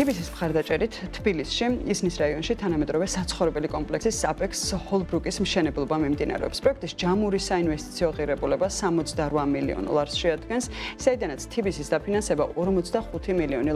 თბილისის მხარდაჭერით თბილისში ისნის რაიონში თანამედროვე საცხოვრებელი კომპლექსის Apex Holbrooke-ის მშენებლობა მიმდინარეობს. პროექტის ჯამური საინვესტიციო ღირებულება $68 მილიონ შეადგენს, საიდანაც თბილისის დაფინანსება $45 მილიონი.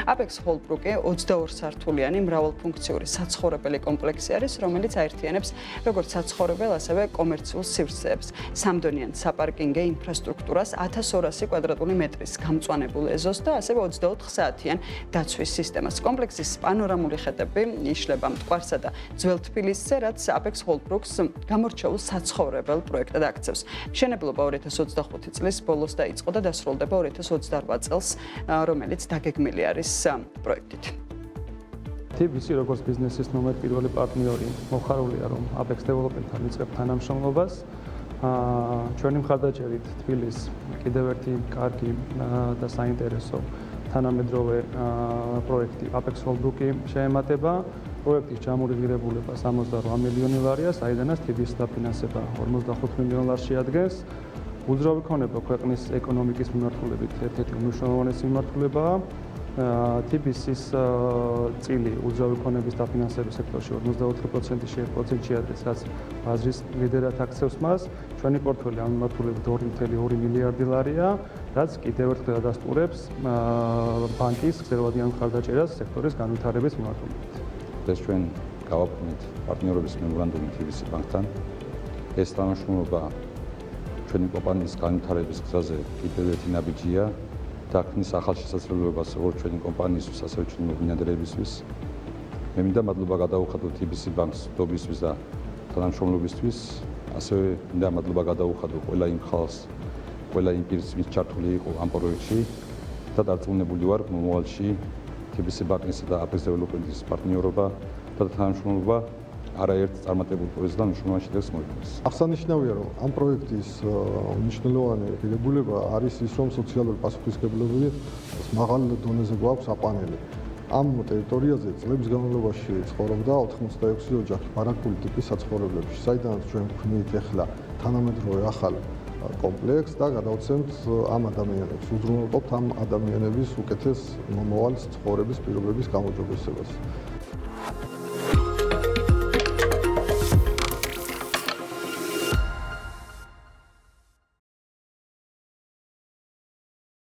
Apex Holbrooke 22 სართულიანი მრავალფუნქციური საცხოვრებელი კომპლექსი არის, რომელიც აერთიანებს როგორც საცხოვრებელ, ასევე კომერციულ სივრცეებს, სამდონიან საპარკინგე ინფრასტრუქტურას, 1200 კვადრატული მეტრის გამწვანებულ ეზოს და ასევე 24 საათიან დაცვის სისტემას. კომპლექსის პანორამული ხედები იშლება მტკვარსა და ძველ თბილისზე, რაც Apex Holbrooke-ს გამორჩეულ საცხოვრებელ პროექტად აქცევს. მშენებლობა 2025 წლის ბოლოს დაიწყო და დასრულდება 2028 წელს, რომელიც დაგეგმილი არის პროექტით. TBC როგორც ბიზნესის ნომერ პირველი პარტნიორი მოხარულია, რომ Apex Development-თან იწყებ თანამშრომლობას. ჩვენი მხარდაჭერით თბილისს კიდევ ერთი კარგი და საინტერესო თანამედროვე პროექტი Apex Holbrooke შეემატება. პროექტის ჯამური ღირებულება $68 მილიონი, საიდანაც TBC-ის დაფინანსება $45 მილიონ შეადგენს. უძრავი ქონება ქვეყნის ეკონომიკის მიმართულებით ერთ-ერთი უმნიშვნელოვანესი მიმართულებაა. TBC-ის წილი უძრავი ქონების დაფინანსების სექტორში 54% შეადგენს, რაც ბაზრის ლიდერად აქცევს მას. ჩვენი პორტფელი ამ მიმართულებით $2.2 მილიარდი, რაც კიდევ ერთხელ ადასტურებს ბანკის გრძელვადიან მხარდაჭერას სექტორის განვითარების მიმართულებით. ეს ჩვენ გავაფრთხილეთ პარტნიორობის მემორანდუმი TBC ბანკთან. ეს თანამშრომლობა ჩვენი კომპანიის განვითარების გზაზე კიდევ ერთი ნაბიჯია. დაქნის ახალ შესაძლებლობას როგორც ჩვენი კომპანიისთვის, ასევე ჩვენი მოგვიანეებისთვის. მე მინდა მადლობა გადაუხადო TBC ბანკს მადლობისთვის და თანამშრომლობისთვის, ასევე მინდა მადლობა გადაუხადო ყველა იმ ხალხს, ყველა იმ პირს, ვინც ჩართული იყო ამ პროექტში და დარწმუნებული ვარ, მომავალში TBC ბანკისა და Apex Development-ის პარტნიორობა და თანამშრომლობა არაერთ წარმატებულ პროექტს და მნიშვნელოვან შედეგს მოითხოვს. აღსანიშნავია, რომ ამ პროექტის მნიშვნელოვანი ღირებულება არის ის, რომ სოციალური პასუხისმგებლობის მაღალ დონეზე გვაქვს აპანელი. ამ ტერიტორიაზე წლების განმავლობაში ცხოვრობდა 86 ოჯახი ბარაკული ტიპის საცხოვრებლებში, საიდანაც ჩვენ გვქმნით ახლა თანამედროვე ახალ კომპლექსს და გადავცემთ ამ ადამიანებს, უზრუნველყოფთ ამ ადამიანების უკეთეს მომავალ ცხოვრების პირობების გამოჯობესებას.